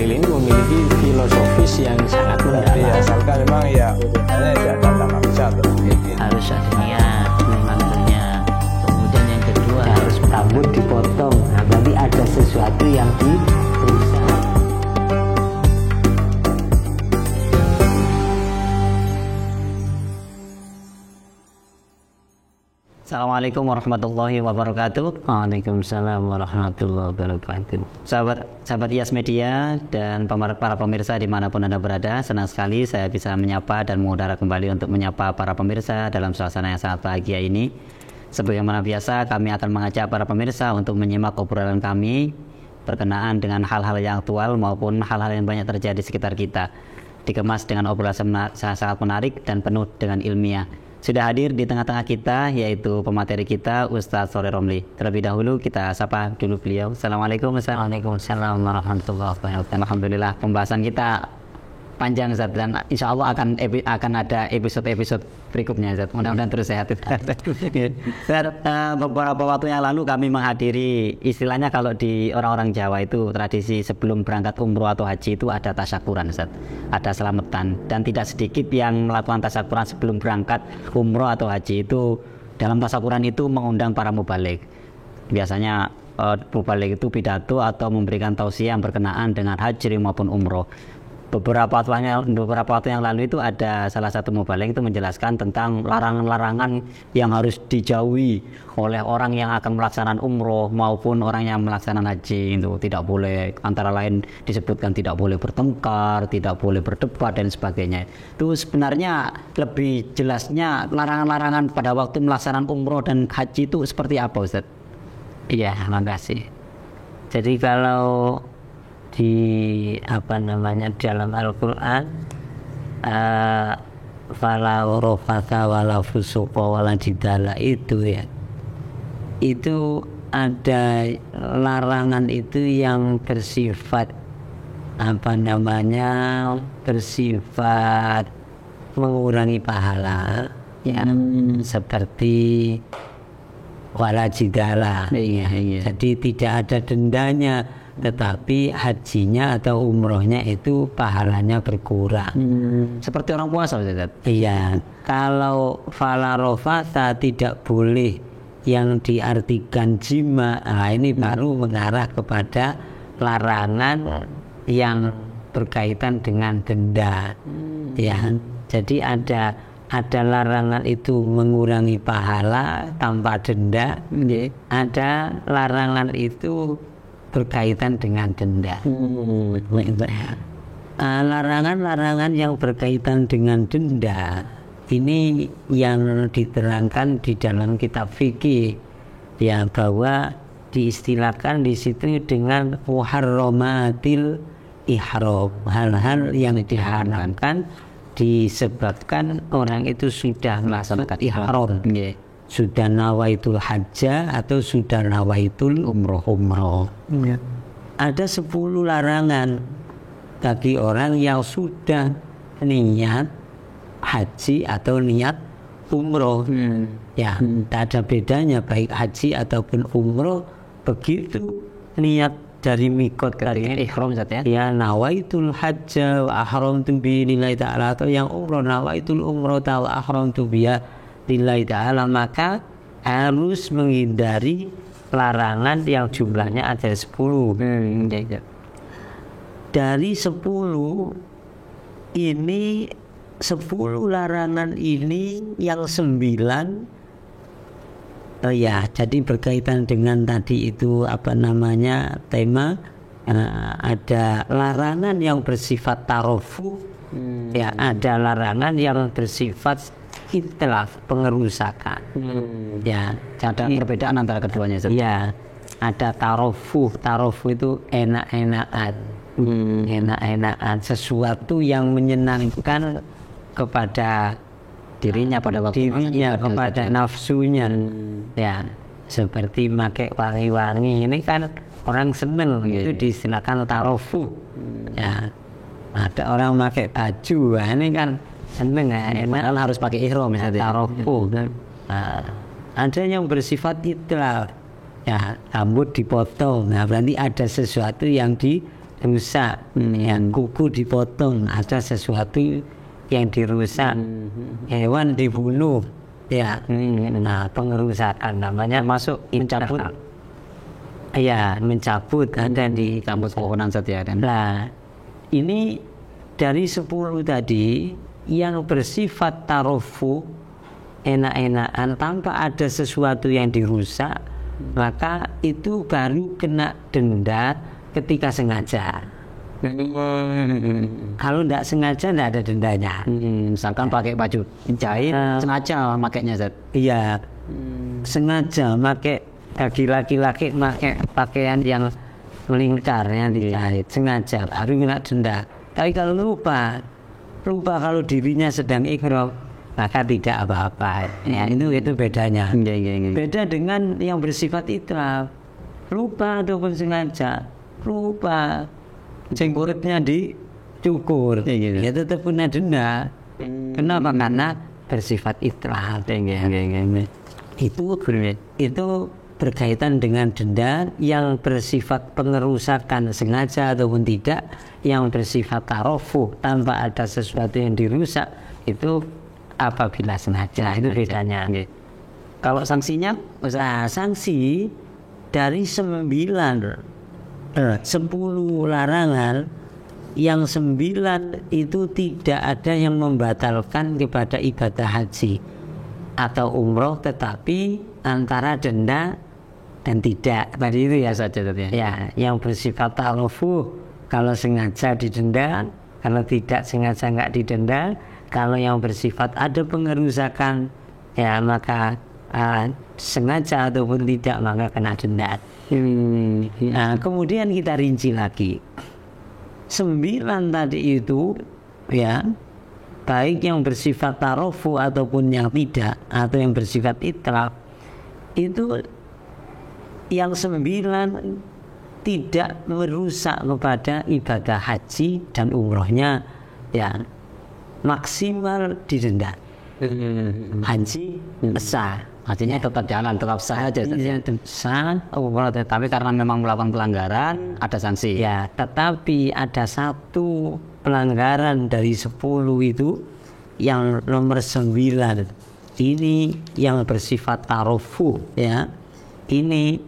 Khalil ini memiliki filosofis yang sangat mendalam. Iya, asalkan memang ya hanya di atas maksa harus ada niat memangnya. Kemudian yang kedua harus rambut dipotong. Nah, berarti ada sesuatu yang dirusak. Assalamualaikum warahmatullahi wabarakatuh. Waalaikumsalam warahmatullahi wabarakatuh. Sahabat IAS Media dan para pemirsa dimanapun Anda berada, senang sekali saya bisa menyapa dan mengudara kembali untuk menyapa para pemirsa dalam suasana yang sangat bahagia ini. Sebagaimana biasa, kami akan mengajak para pemirsa untuk menyimak obrolan kami berkenaan dengan hal-hal yang aktual maupun hal-hal yang banyak terjadi di sekitar kita, dikemas dengan obrolan sangat menarik dan penuh dengan ilmiah. Sudah hadir di tengah-tengah kita yaitu pemateri kita Ustadz Sholeh Romli. Terlebih dahulu kita sapa dulu beliau. Assalamualaikum Ustadz. Waalaikumsalam warahmatullahi wabarakatuh. Alhamdulillah, pembahasan kita panjang Ustadz, dan insya Allah akan ada episode berikutnya Ustadz. Mudah-mudahan terus sehat. Beberapa waktu yang lalu kami menghadiri, istilahnya kalau di orang-orang Jawa itu tradisi sebelum berangkat umroh atau haji itu ada tasyakuran Ustadz, ada selamatan, dan tidak sedikit yang melakukan tasyakuran sebelum berangkat umroh atau haji. Itu dalam tasyakuran itu mengundang para mubaligh. Biasanya mubaligh itu pidato atau memberikan tausiah yang berkenaan dengan haji maupun umroh. Beberapa waktu yang lalu itu ada salah satu mubaligh itu menjelaskan tentang larangan-larangan yang harus dijauhi oleh orang yang akan melaksanakan umroh maupun orang yang melaksanakan haji. Itu tidak boleh, antara lain disebutkan tidak boleh bertengkar, tidak boleh berdebat dan sebagainya. Itu sebenarnya lebih jelasnya larangan-larangan pada waktu melaksanakan umroh dan haji itu seperti apa Ustaz? Iya, makasih. Jadi kalau di dalam Al-Quran fala urufata wala fusuqa wala jidala itu ya, itu ada larangan itu yang bersifat bersifat mengurangi pahala ya, seperti wala jidala. Jadi tidak ada dendanya, tetapi hajinya atau umrohnya itu pahalanya berkurang. Seperti orang puasa Ustaz. Iya, kalau fala rofata tidak boleh yang diartikan jima, ini baru mengarah kepada larangan yang berkaitan dengan denda. Ya, jadi ada larangan itu mengurangi pahala tanpa denda. Ada larangan itu berkaitan dengan denda. Larangan-larangan yang berkaitan dengan denda ini yang diterangkan di dalam kitab fikih ya, bahwa diistilahkan di situ dengan muharramatil ihram, hal-hal yang diharamkan disebabkan orang itu sudah melaksanakan ihram, sudah nawaitul hajjah atau sudah nawaitul umroh. Ada 10 larangan bagi orang yang sudah niat haji atau niat umroh. Ya, tak ada bedanya baik haji ataupun umroh. Begitu niat dari mikot dari ihram ya, nawaitul hajjah wa ahramtu bi lillahi ta'ala, atau yang umroh nawaitul umroh wa ahramtu biha lillahi ta'ala, maka harus menghindari larangan yang jumlahnya ada 10. Dari 10 ini, 10 larangan ini yang 9 jadi berkaitan dengan tadi itu tema ada larangan yang bersifat tarofu, ya, ada larangan yang bersifat itlaf, pengerusakan. Ya, ada perbedaan antara keduanya. Ya, ada tarofu itu enak-enakan, sesuatu yang menyenangkan kepada dirinya pada waktu kepada nafsunya. Ya, seperti pakai wangi-wangi ini kan orang seneng, itu diistilahkan tarofu. Ya, ada orang pakai baju, ini kan seneng ya, enak, harus pakai ihram ya, tarofu. Ada yang bersifat itlaf, ya, rambut dipotong. Nah, berarti ada sesuatu yang rusak, yang kuku dipotong, ada sesuatu yang dirusak, hewan dibunuh, ya. Nah, pengerusakan namanya Masuk mencabut. Ya, mencabut ada di cabut pohonan saja dan Nah, ini dari 10 tadi yang bersifat tarofu, enak-enakan tanpa ada sesuatu yang dirusak, maka itu baru kena denda ketika sengaja. Kalau tidak sengaja tidak ada dendanya. misalkan pakai baju jahit sengaja makainya Zat. Iya, sengaja pakai bagi laki-laki pakai pakaian yang melingkar yang dijahit sengaja baru kena denda. Tapi kalau lupa kalau dirinya sedang ihram maka tidak apa-apa. Ya, itu bedanya. Beda dengan yang bersifat itraf. Lupa ataupun sengaja, lupa jenggotnya dicukur, ya tetap kena denda. Kenapa? Karena bersifat itraf. Itu berkaitan dengan denda yang bersifat pengerusakan sengaja ataupun tidak, yang bersifat tarofu tanpa ada sesuatu yang dirusak itu apabila sengaja. Itu bedanya. Kalau sanksinya, sanksi dari 10 larangan, yang 9 itu tidak ada yang membatalkan kepada ibadah haji atau umroh, tetapi antara denda dan tidak tadi itu ya saja ya. Yang bersifat tarofu kalau sengaja didenda, kalau tidak sengaja nggak didenda. Kalau yang bersifat ada pengerusakan ya maka sengaja ataupun tidak maka kena denda. Nah, kemudian kita rinci lagi 9 tadi itu ya, baik yang bersifat tarofu ataupun yang tidak, atau yang bersifat itraf, itu yang 9 tidak merusak kepada ibadah haji dan umrohnya, ya maksimal didenda. Haji sah, hajinya tetap jalan, tetap sah aja. Sah, umroh tapi karena memang melakukan pelanggaran ada sanksi. Ya, tetapi ada satu pelanggaran dari 10 itu yang nomor 9. Ini yang bersifat tarofu, ya. Ini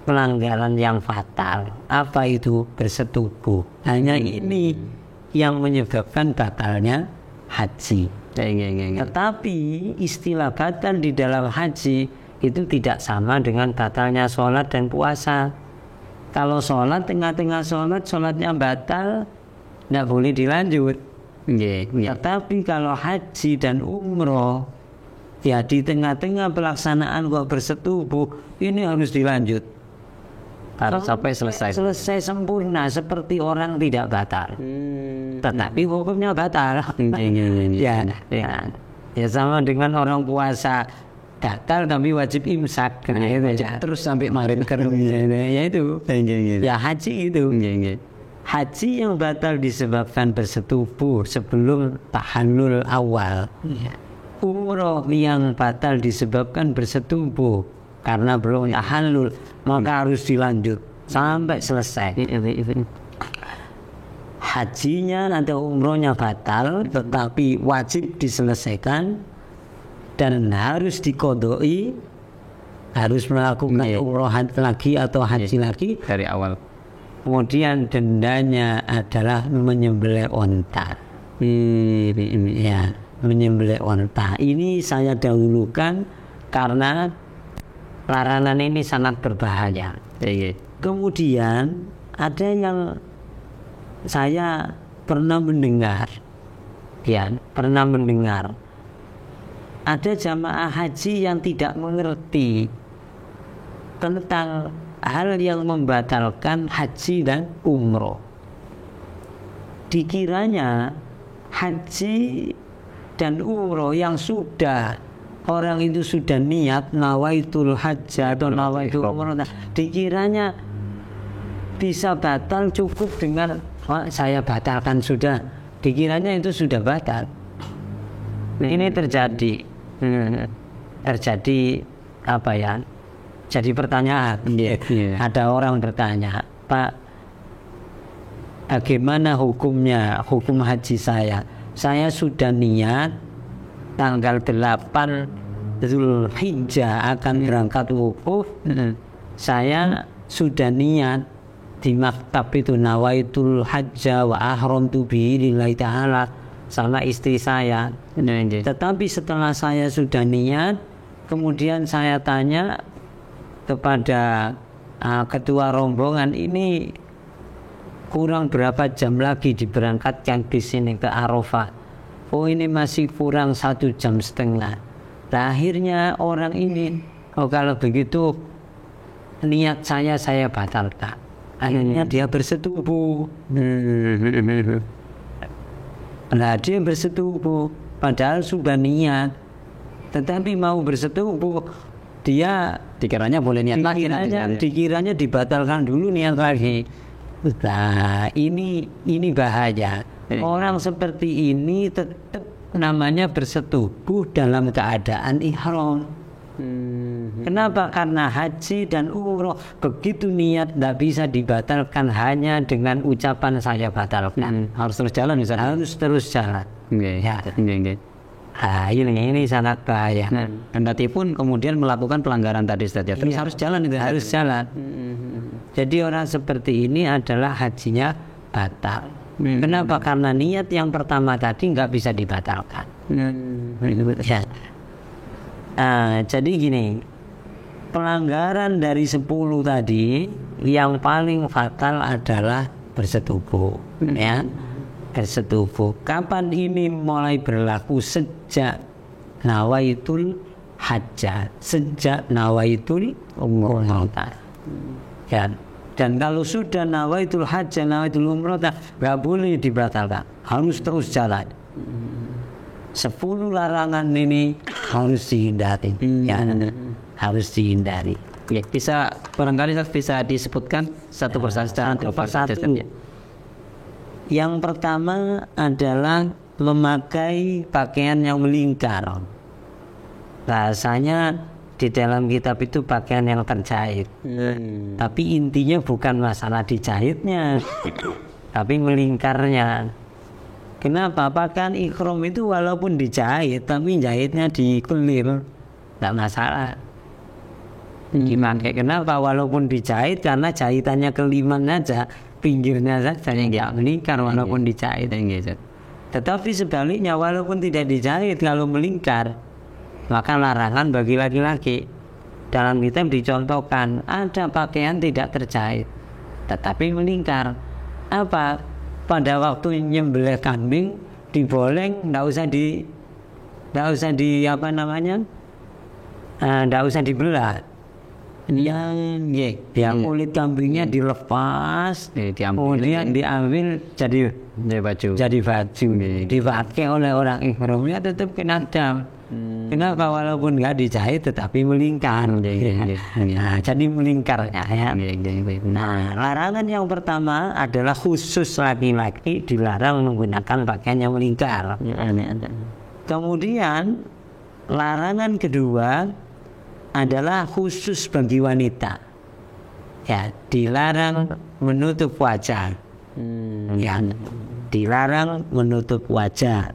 pelanggaran yang fatal. Apa itu? Bersetubuh. Hanya ini yang menyebabkan batalnya haji. Tetapi istilah batal di dalam haji itu tidak sama dengan batalnya sholat dan puasa. Kalau sholat, tengah-tengah sholatnya batal, tidak boleh dilanjut. Tetapi kalau haji dan umroh, ya di tengah-tengah pelaksanaan kok bersetubuh, ini harus dilanjut. Harus sampai selesai sempurna seperti orang tidak batal. Tetapi hukumnya batal. Ya sama dengan orang puasa batal tapi wajib imsak. Terus sampai maghrib kering. Ya itu. Ya haji itu. Haji yang batal disebabkan bersetubuh sebelum tahallul awal. Umroh yang batal disebabkan bersetubuh karena belum tahallul, maka harus dilanjut sampai selesai. Hajinya nanti umrohnya batal, tetapi wajib diselesaikan dan harus diqodoi, harus melakukan umroh lagi atau haji lagi dari awal. Kemudian dendanya adalah menyembelih onta. Ya, menyembelih onta. Ini saya dahulukan karena larangan ini sangat berbahaya. Kemudian ada yang saya pernah mendengar, ada jamaah haji yang tidak mengerti tentang hal yang membatalkan haji dan umroh. Dikiranya haji dan umroh yang sudah orang itu sudah niat nawaitul hajj atau nawaitul umrah, dikiranya bisa batal cukup dengan saya batalkan sudah, dikiranya itu sudah batal. Ini terjadi apa ya? Jadi pertanyaan. Ada orang bertanya, Pak, bagaimana hukumnya, hukum haji saya. Saya sudah niat tanggal 8 Zulhijjah akan berangkat wukuf. Saya sudah niat di maktab itu, nawaitul hajja wa ahramtu bihi lillahi ta'ala, sama istri saya. Tetapi setelah saya sudah niat, kemudian saya tanya kepada ketua rombongan, ini kurang berapa jam lagi diberangkatkan di sini ke Arafah? Oh, ini masih kurang 1,5 jam. Nah, akhirnya orang ini, oh kalau begitu niat saya batalkan. Akhirnya dia bersetubuh. Nah, dia bersetubuh padahal sudah niat, tetapi mau bersetubuh, dia Dikiranya boleh niat lagi, dikiranya dibatalkan dulu, niat lagi. Nah, ini bahaya. Orang seperti ini tetap namanya bersetubuh dalam keadaan ihram. Kenapa? Karena haji dan umroh begitu niat tidak bisa dibatalkan hanya dengan ucapan saya batalkan. Harus terus jalan, Ustaz. Harus terus jalan. Ya. Nah, ini sangat bahaya. Kendati pun kemudian melakukan pelanggaran tadi, Ustaz, ya. Terus harus jalan itu. Harus jalan. Jadi orang seperti ini adalah hajinya batal. Kenapa? Karena niat yang pertama tadi nggak bisa dibatalkan. Ya. Jadi gini, pelanggaran dari 10 tadi yang paling fatal adalah bersetubuh, ya. Bersetubuh. Kapan ini mulai berlaku? Sejak nawaitul hajjah, sejak nawaitul umrah. Ya. Dan kalau sudah nawaitul hajjah, nawaitul umrah, nggak boleh dibatalkan, harus terus jalan. 10 larangan ini harus dihindari, ya, harus dihindari. Ya, bisa barangkali bisa disebutkan satu persatu. Yang pertama adalah memakai pakaian yang melingkar. Bahasanya di dalam kitab itu pakaian yang terjahit. Tapi intinya bukan masalah dijahitnya, tapi melingkarnya. Kenapa? Pakaian ikhram itu walaupun dijahit, tapi jahitnya dikelir, tidak masalah. Gimana? Kenapa? Walaupun dijahit, karena jahitannya keliman aja, pinggirnya saja yang tidak melingkar walaupun dijahit. Tetapi sebaliknya, walaupun tidak dijahit, kalau melingkar, maka larangan bagi laki-laki. Dalam kitab dicontohkan ada pakaian tidak terjahit, tetapi melingkar. Apa? Pada waktu nyembelih kambing diboleng, nggak usah dibelah. Yang kulit kambingnya dilepas, kemudian diambil jadi baju, dipakai oleh orang ihramnya, tetap kena dam. Kenapa? Walaupun nggak dijahit tetapi melingkar. Nah, jadi melingkarnya, ya. Nah, larangan yang pertama adalah khusus laki-laki dilarang menggunakan pakaian yang melingkar. Kemudian larangan kedua adalah khusus bagi wanita. Ya, dilarang menutup wajah. Ya, dilarang menutup wajah.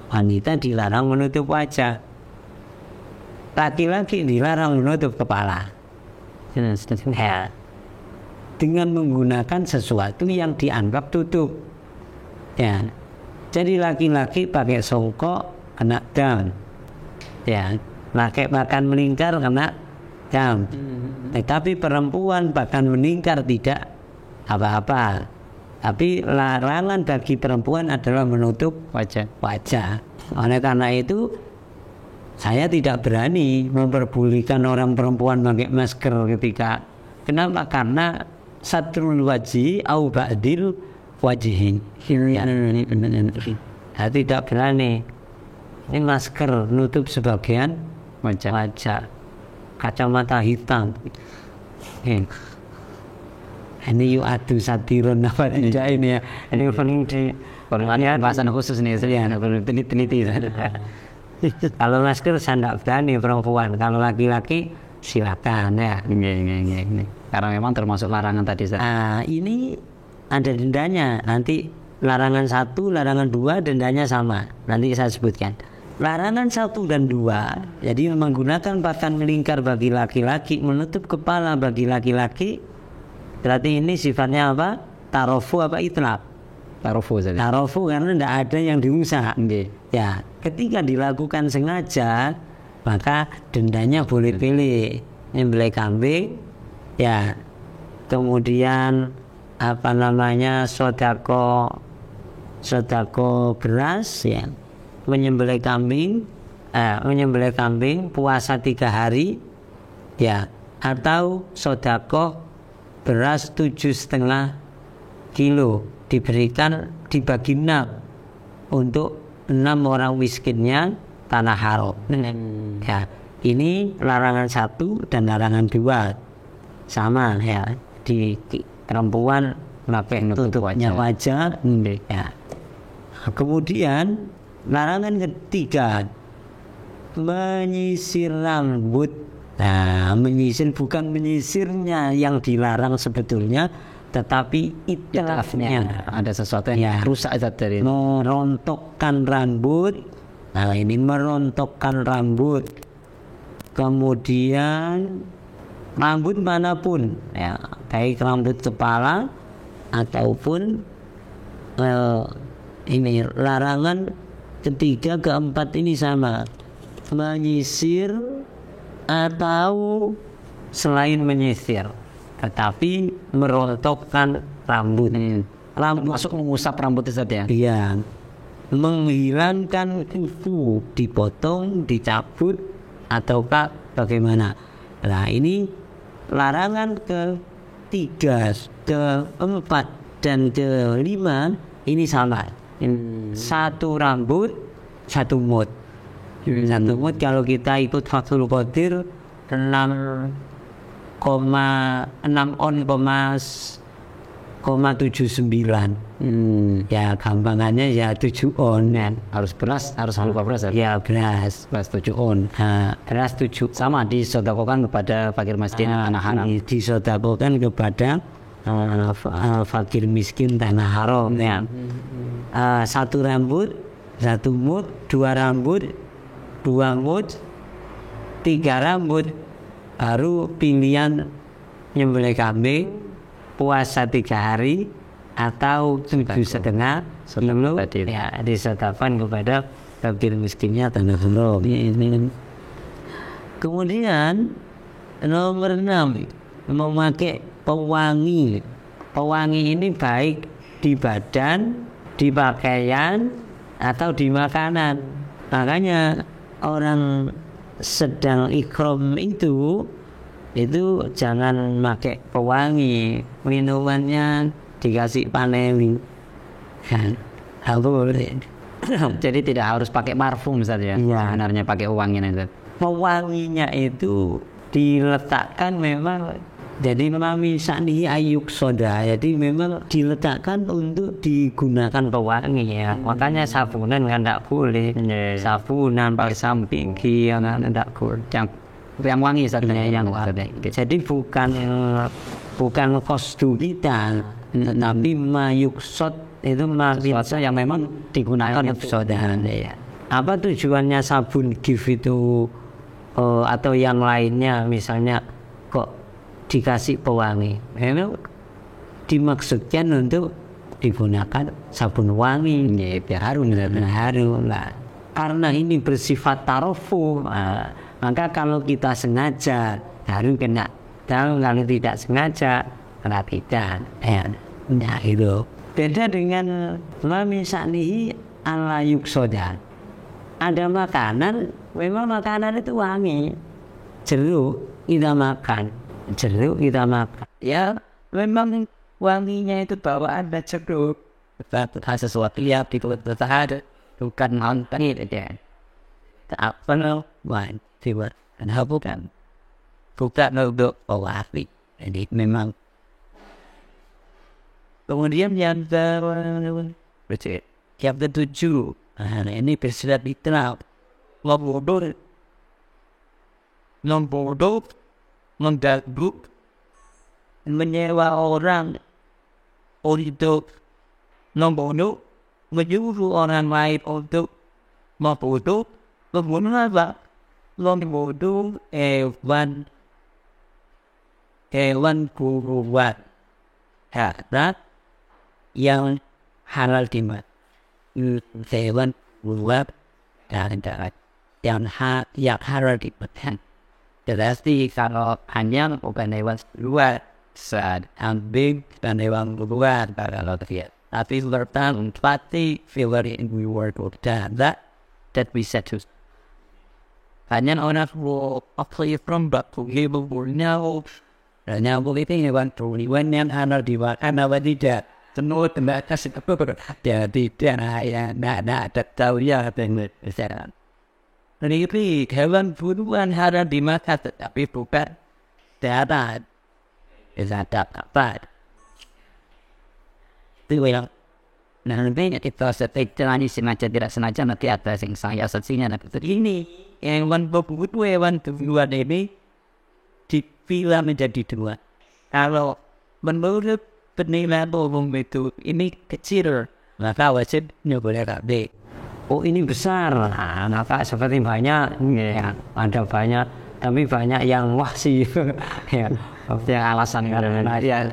Wanita dilarang menutup wajah. Laki-laki dilarang menutup kepala. Ya. Dengan menggunakan sesuatu yang dianggap tutup. Ya. Jadi laki-laki pakai songkok kena dam. Ya. Pakai makan melingkar kena dam. Tetapi perempuan bahkan melingkar tidak apa-apa. Tapi larangan bagi perempuan adalah menutup wajah. Oleh karena itu, saya tidak berani memperbolehkan orang perempuan pakai masker ketika. Kenapa? Karena satrul wajhi au ba'dil wajhi. Saya tidak berani. Ini masker nutup sebagian wajah. Kacamata hitam. Ini adu satirun apa tidak ini ya? Ini perlu di bahasan khusus nih, perlu teliti. Kalau masker saya tidak berani perempuan. Kalau laki-laki silakan, ya. Karena memang termasuk larangan tadi. Ini ada dendanya. Nanti larangan 1, larangan 2 dendanya sama. Nanti saya sebutkan. Larangan 1 dan 2, jadi menggunakan pakaian melingkar bagi laki-laki, menutup kepala bagi laki-laki. Berarti ini sifatnya apa? Tarofu apa itlaq? Tarofu saja. Tarofu karena tidak ada yang diusah. Nggih. Ya, ketika dilakukan sengaja, maka dendanya boleh pilih. Nyembelih kambing, ya, kemudian apa namanya sodako beras, ya, menyembelih kambing puasa 3 hari, ya, atau sodako beras 7,5 kilo dibagi 6 untuk 6 orang miskinnya tanah haram. Ya, ini larangan 1 dan larangan 2 sama, ya, di perempuan pakai tutupnya wajah. Ya. Kemudian larangan ketiga, menyisir rambut. Nah, menyisir bukan menyisirnya yang dilarang sebetulnya, tetapi itlafnya. Ada sesuatu yang rusak dari merontokkan rambut. Nah, ini merontokkan rambut. Kemudian rambut manapun, ya, baik rambut kepala ataupun ini larangan ketiga, keempat ini sama, menyisir atau selain menyisir, tetapi merontokkan rambut. Rambut masuk mengusap rambut itu ya? Iya, menghilangkan kuku, dipotong, dicabut, ataukah bagaimana? Nah, ini larangan ketiga, keempat, dan kelima ini sama. 1 rambut, 1 mud. 1 mud kalau kita ikut Fathul Qadir 6,79. Ya gampangannya ya 7 on kan. Harus beras, harus lupa beras ya. Beras 7 on. Beras 7 sama disodakokan kepada fakir miskin tanah haram. Disodakokan kepada fakir miskin tanah haram ya. 1 rambut, 1 mud, 2 rambut, 2 mud, 3 rambut, baru pilihan nyembelih kambing puasa 3 hari atau 7,5 sebelum ya disedekahkan kepada fakir miskinnya tanah haram. Kemudian nomor 6, memakai pewangi. Pewangi ini baik di badan, di pakaian, atau di makanan. Makanya orang sedang ikhram itu jangan pakai pewangi, minumannya dikasih paneli kan, boleh. Jadi tidak harus pakai parfum saja. Iya. Sebenarnya pakai wanginya. Pewanginya itu diletakkan memang, jadi memang misalnya ayuk soda, jadi memang diletakkan untuk digunakan pewangi ya. Makanya sabunan kan tidak boleh. Sabunan pakai samping yang tidak boleh. Yang wangi saja, yang wangi. Jadi bukan kosdu kita, tapi mayuksot itu sesuatu yang memang digunakan untuk soda. Ya. Apa tujuannya sabun gif itu atau yang lainnya, misalnya kok dikasih pewangi? Memang dimaksudkan untuk digunakan sabun wangi, biar harum, harum lah. Karena ini bersifat tarofu. Maka kalau kita sengaja harus kena, kalau tidak sengaja kena tidak. Nah itu beda dengan mamisanihi ala yuksoda. Ada makanan, memang makanan itu wangi. Jeruk kita makan, ya memang wanginya itu bawaan dan jeruk. Sesuatu yang ada bukan nonton itu ya. Apa namanya? Tiba dan bukan untuk pewarna. Jadi memang. Kemudian yang ketujuh, ini bersifat literal. Membodoh, mengganggu, menyewa orang untuk membunuh, menyuruh orang lain untuk membunuh apa? Membunuh hewan kurban karena yang halal dimakan. Hewan kurban dan yang halal dimakan. Berarti kalau hanya bukan hewan luar, saat ambing dan hewan luar kalau dia. Tapi bertang pasti very in reward that we set to. Hanya orang who apply from back to give now. Dan yang itu hewan hewan yang halal dimakan apa tidak? Tentu tidak kasih apa. Jadi tidak ada tahu ya dengan kesehatan. Jadi hewan kurban halal dimakan tetapi bukan darat. Tidak dapat. Itu yang nanti kita setelah ini sengaja tidak sengaja nanti ada yang saya saksinya nanti ini hewan kurban ini dipilah menjadi dua. Kalau menurut penilaian umum itu ini kecil, maka wajibnya boleh gede. Oh ini besar, maka seperti banyak ya, ada banyak, tapi banyak yang wahsi ya, yang alasan karena ya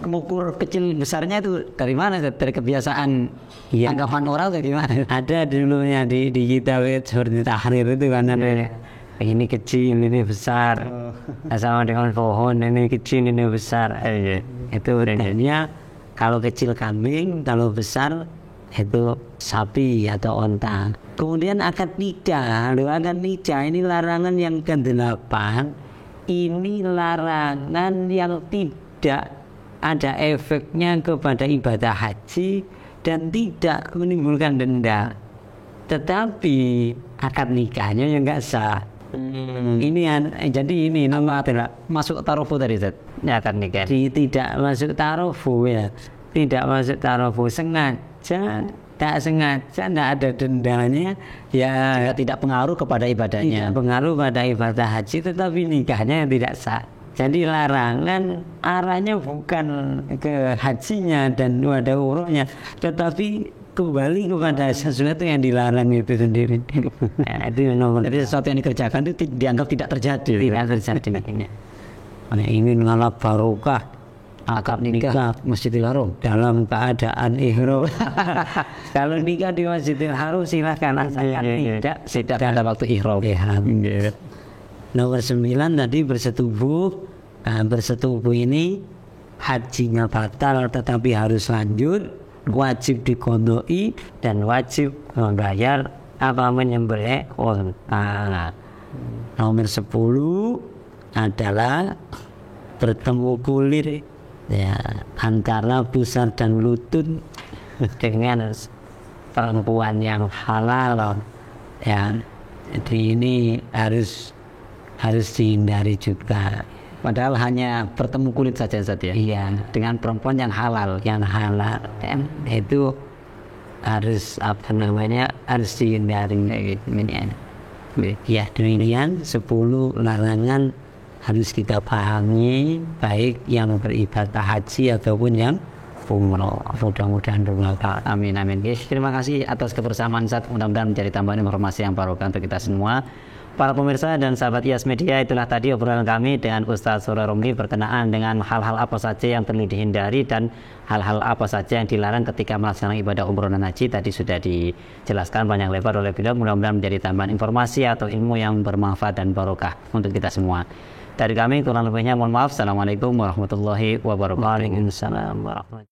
mengukur kecil besarnya itu dari mana? Dari kebiasaan ya. Anggapan orang atau gimana? Ada dulunya di kita seperti tahrir itu kan ada ini kecil, ini besar, sama dengan pohon ini kecil, ini besar. Itu bedanya. Kalau kecil kambing, kalau besar itu sapi atau onta. Kemudian akad nikah, ini larangan yang ke-8. Ini larangan yang tidak ada efeknya kepada ibadah haji dan tidak menimbulkan denda. Tetapi akad nikahnya yang nggak sah. Jadi ini nama tidak masuk tarufu tadi Zat. Ya akad nikah. Tidak masuk tarufu ya. Tidak masuk tarufu sengaja, tak sengaja, tidak ada dendanya. Ya tidak pengaruh kepada ibadahnya. Tidak pengaruh pada ibadah haji, tetapi nikahnya yang tidak sah. Jadi larangan arahnya bukan ke hajinya dan ada umrohnya, tetapi kembali kepada sesuatu yang dilarang itu sendiri. Nah, itu nomor. Jadi sesuatu yang dikerjakan itu dianggap tidak terjadi. Tidak terjadi. Nah, ini mengalap barokah akad nikah Masjidil Haram dalam keadaan ihram. Kalau nikah di Masjidil Haram silakan, asalkan tidak pada waktu ihram. Nomor 9 tadi bersetubuh. Nah, bersetubuh ini hajinya batal tetapi harus lanjut, wajib diqodoi dan wajib membayar menyembelih unta. Nomor 10 adalah bertemu kulit ya antara pusar dan lutut dengan perempuan yang halal ya. Jadi ini harus dihindari juga. Padahal hanya bertemu kulit saja Zat ya. Iya, dengan perempuan yang halal. Dan itu harus harus dihindari. Ya, demikian 10 larangan harus kita pahami, baik yang beribadah haji ataupun yang umroh. Mudah-mudahan bermanfaat. Amin. Terima kasih atas kebersamaan Zat. Mudah-mudahan menjadi tambahan informasi yang barokah untuk kita semua. Para pemirsa dan sahabat IAS Media, itulah tadi obrolan kami dengan Ustaz Surah Romli berkenaan dengan hal-hal apa saja yang perlu dihindari dan hal-hal apa saja yang dilarang ketika melaksanakan ibadah umroh dan haji. Tadi sudah dijelaskan banyak lebar oleh beliau. Mudah-mudahan menjadi tambahan informasi atau ilmu yang bermanfaat dan barokah untuk kita semua. Dari kami kurang lebihnya mohon maaf. Assalamualaikum warahmatullahi wabarakatuh.